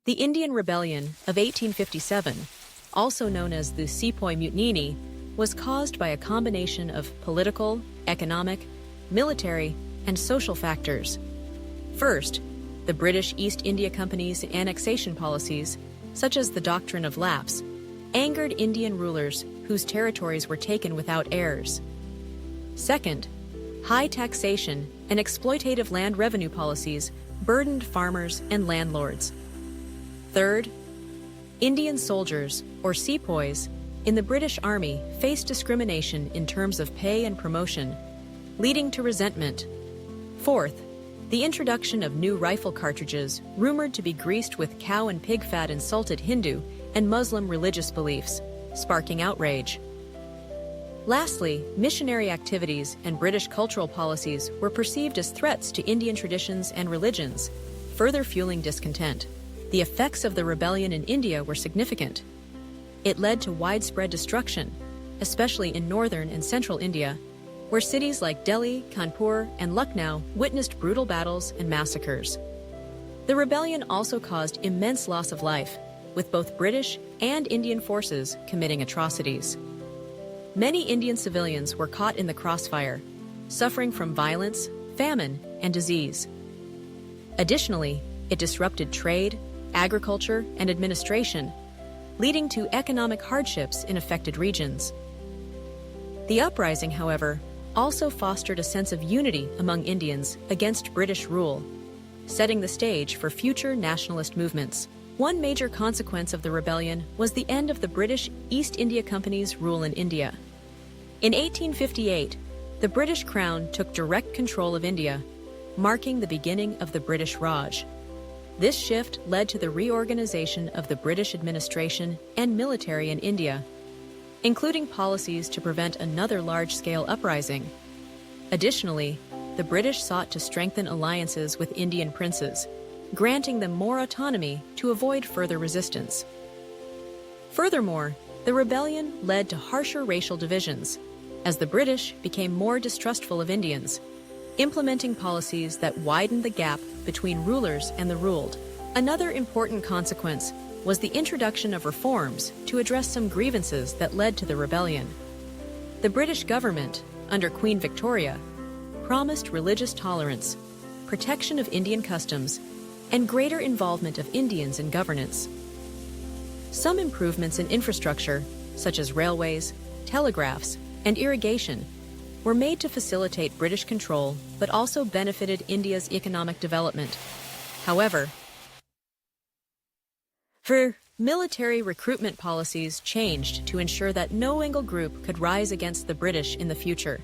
The Indian Rebellion of 1857, also known as the Sepoy Mutiny, was caused by a combination of political, economic, military, and social factors. First, the British East India Company's annexation policies, such as the doctrine of lapse, angered Indian rulers whose territories were taken without heirs. Second, high taxation and exploitative land revenue policies burdened farmers and landlords. Third, Indian soldiers, or sepoys, in the British Army faced discrimination in terms of pay and promotion, leading to resentment. Fourth, the introduction of new rifle cartridges rumored to be greased with cow and pig fat insulted Hindu and Muslim religious beliefs, sparking outrage. Lastly, missionary activities and British cultural policies were perceived as threats to Indian traditions and religions, further fueling discontent. The effects of the rebellion in India were significant. It led to widespread destruction, especially in northern and central India, where cities like Delhi, Kanpur, and Lucknow witnessed brutal battles and massacres. The rebellion also caused immense loss of life, with both British and Indian forces committing atrocities. Many Indian civilians were caught in the crossfire, suffering from violence, famine, and disease. Additionally, it disrupted trade, agriculture, and administration, leading to economic hardships in affected regions. The uprising, however, also fostered a sense of unity among Indians against British rule, setting the stage for future nationalist movements. One major consequence of the rebellion was the end of the British East India Company's rule in India. In 1858, the British Crown took direct control of India, marking the beginning of the British Raj. This shift led to the reorganization of the British administration and military in India, including policies to prevent another large-scale uprising. Additionally, the British sought to strengthen alliances with Indian princes, granting them more autonomy to avoid further resistance. Furthermore, the rebellion led to harsher racial divisions, as the British became more distrustful of Indians, implementing policies that widened the gap between rulers and the ruled. Another important consequence was the introduction of reforms to address some grievances that led to the rebellion. The British government, under Queen Victoria, promised religious tolerance, protection of Indian customs, and greater involvement of Indians in governance. Some improvements in infrastructure, such as railways, telegraphs, and irrigation, were made to facilitate British control but also benefited India's economic development. However, military recruitment policies changed to ensure that no single group could rise against the British in the future,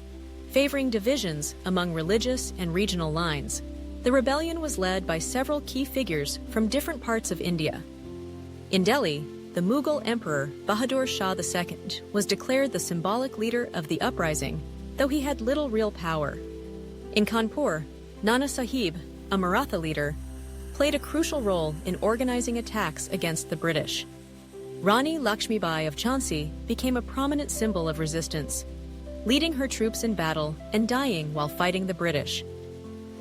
favoring divisions among religious and regional lines. The rebellion was led by several key figures from different parts of India. In Delhi, the Mughal Emperor Bahadur Shah II was declared the symbolic leader of the uprising, though he had little real power. In Kanpur, Nana Sahib, a Maratha leader, played a crucial role in organizing attacks against the British. Rani Lakshmibai of Jhansi became a prominent symbol of resistance, leading her troops in battle and dying while fighting the British.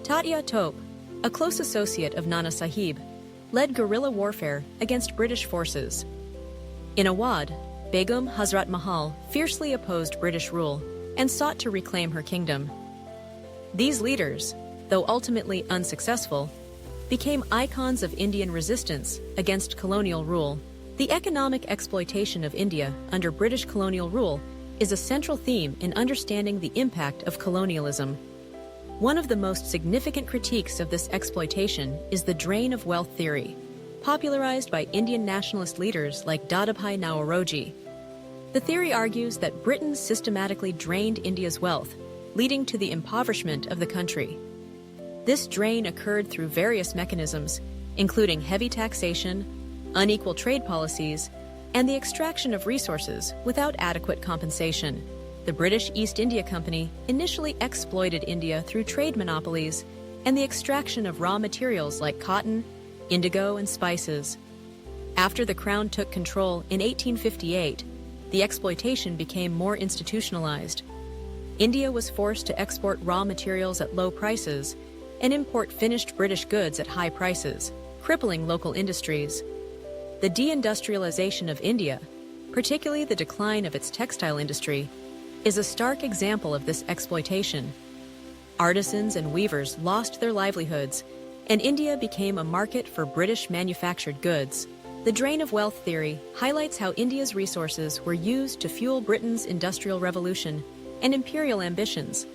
Tatya Tope, a close associate of Nana Sahib, led guerrilla warfare against British forces. In Awadh, Begum Hazrat Mahal fiercely opposed British rule and sought to reclaim her kingdom. These leaders, though ultimately unsuccessful, became icons of Indian resistance against colonial rule. The economic exploitation of India under British colonial rule is a central theme in understanding the impact of colonialism. One of the most significant critiques of this exploitation is the drain of wealth theory, popularized by Indian nationalist leaders like Dadabhai Naoroji. The theory argues that Britain systematically drained India's wealth, leading to the impoverishment of the country. This drain occurred through various mechanisms, including heavy taxation, unequal trade policies, and the extraction of resources without adequate compensation. The British East India Company initially exploited India through trade monopolies and the extraction of raw materials like cotton, indigo, and spices. After the Crown took control in 1858, the exploitation became more institutionalized. India was forced to export raw materials at low prices and import finished British goods at high prices. crippling local industries. The deindustrialization of India, particularly the decline of its textile industry, is a stark example of this exploitation. Artisans and weavers lost their livelihoods, and India became a market for British manufactured goods. The drain of wealth theory highlights how India's resources were used to fuel Britain's industrial revolution and imperial ambitions.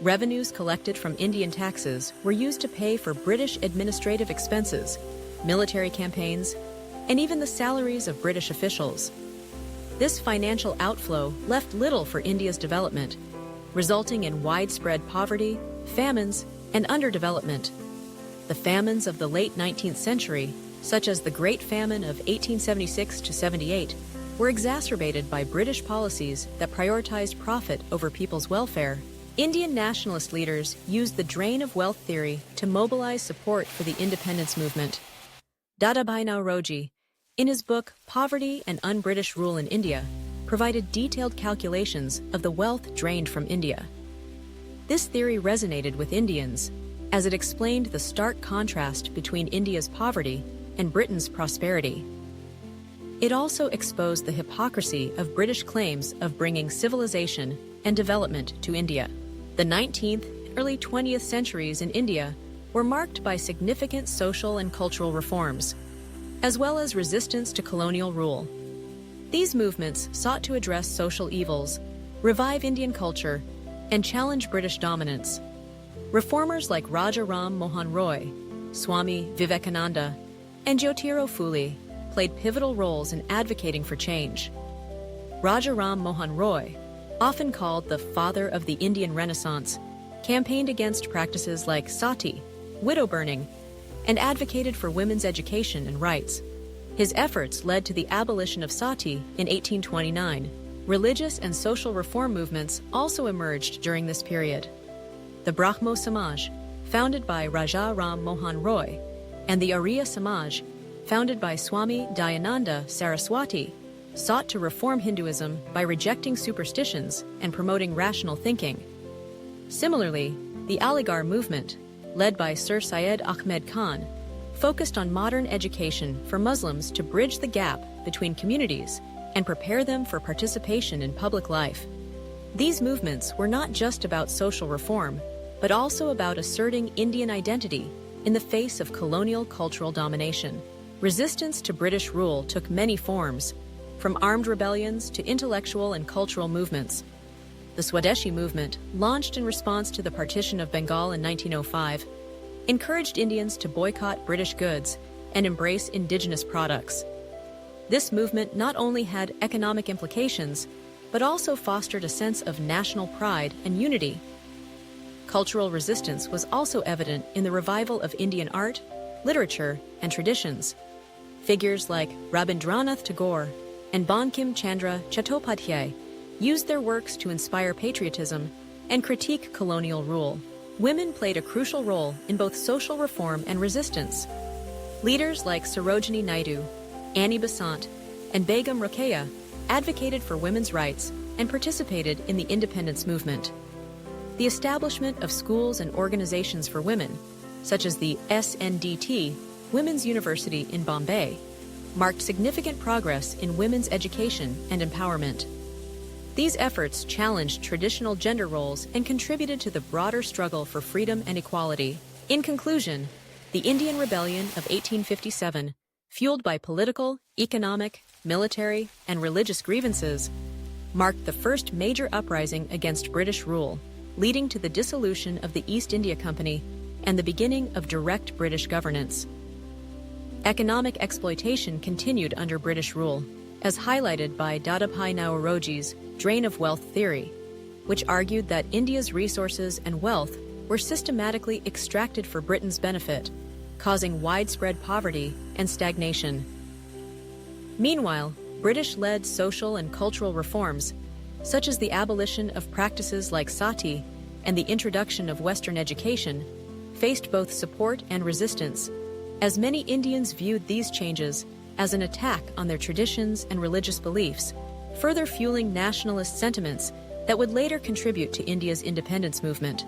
Revenues collected from Indian taxes were used to pay for British administrative expenses, military campaigns, and even the salaries of British officials. This financial outflow left little for India's development, resulting in widespread poverty, famines, and underdevelopment. The famines of the late 19th century, such as the Great Famine of 1876–78, were exacerbated by British policies that prioritized profit over people's welfare. Indian nationalist leaders used the drain of wealth theory to mobilize support for the independence movement. Dadabhai Naoroji, in his book Poverty and Un-British Rule in India, provided detailed calculations of the wealth drained from India. This theory resonated with Indians, as it explained the stark contrast between India's poverty and Britain's prosperity. It also exposed the hypocrisy of British claims of bringing civilization and development to India. The 19th and early 20th centuries in India were marked by significant social and cultural reforms, as well as resistance to colonial rule. These movements sought to address social evils, revive Indian culture, and challenge British dominance. Reformers like Raja Ram Mohan Roy, Swami Vivekananda, and Jyotiro Phule played pivotal roles in advocating for change. Raja Ram Mohan Roy, often called the father of the Indian Renaissance, campaigned against practices like sati, widow burning, and advocated for women's education and rights. His efforts led to the abolition of sati in 1829. Religious and social reform movements also emerged during this period. The Brahmo Samaj, founded by Raja Ram Mohan Roy, and the Arya Samaj, founded by Swami Dayananda Saraswati, sought to reform Hinduism by rejecting superstitions and promoting rational thinking. Similarly, the Aligarh movement, led by Sir Syed Ahmed Khan, focused on modern education for Muslims to bridge the gap between communities and prepare them for participation in public life. These movements were not just about social reform, but also about asserting Indian identity in the face of colonial cultural domination. Resistance to British rule took many forms, from armed rebellions to intellectual and cultural movements. The Swadeshi movement, launched in response to the partition of Bengal in 1905, encouraged Indians to boycott British goods and embrace indigenous products. This movement not only had economic implications, but also fostered a sense of national pride and unity. Cultural resistance was also evident in the revival of Indian art, literature, and traditions. Figures like Rabindranath Tagore and Bankim Chandra Chattopadhyay used their works to inspire patriotism and critique colonial rule. Women played a crucial role in both social reform and resistance. Leaders like Sarojini Naidu, Annie Besant, and Begum Rokeya advocated for women's rights and participated in the independence movement. The establishment of schools and organizations for women, such as the SNDT, Women's University in Bombay, marked significant progress in women's education and empowerment. These efforts challenged traditional gender roles and contributed to the broader struggle for freedom and equality. In conclusion, the Indian Rebellion of 1857, fueled by political, economic, military, and religious grievances, marked the first major uprising against British rule, leading to the dissolution of the East India Company and the beginning of direct British governance. Economic exploitation continued under British rule, as highlighted by Dadabhai Naoroji's drain of wealth theory, which argued that India's resources and wealth were systematically extracted for Britain's benefit, causing widespread poverty and stagnation. Meanwhile, British-led social and cultural reforms, such as the abolition of practices like sati and the introduction of Western education, faced both support and resistance, as many Indians viewed these changes as an attack on their traditions and religious beliefs, further fueling nationalist sentiments that would later contribute to India's independence movement.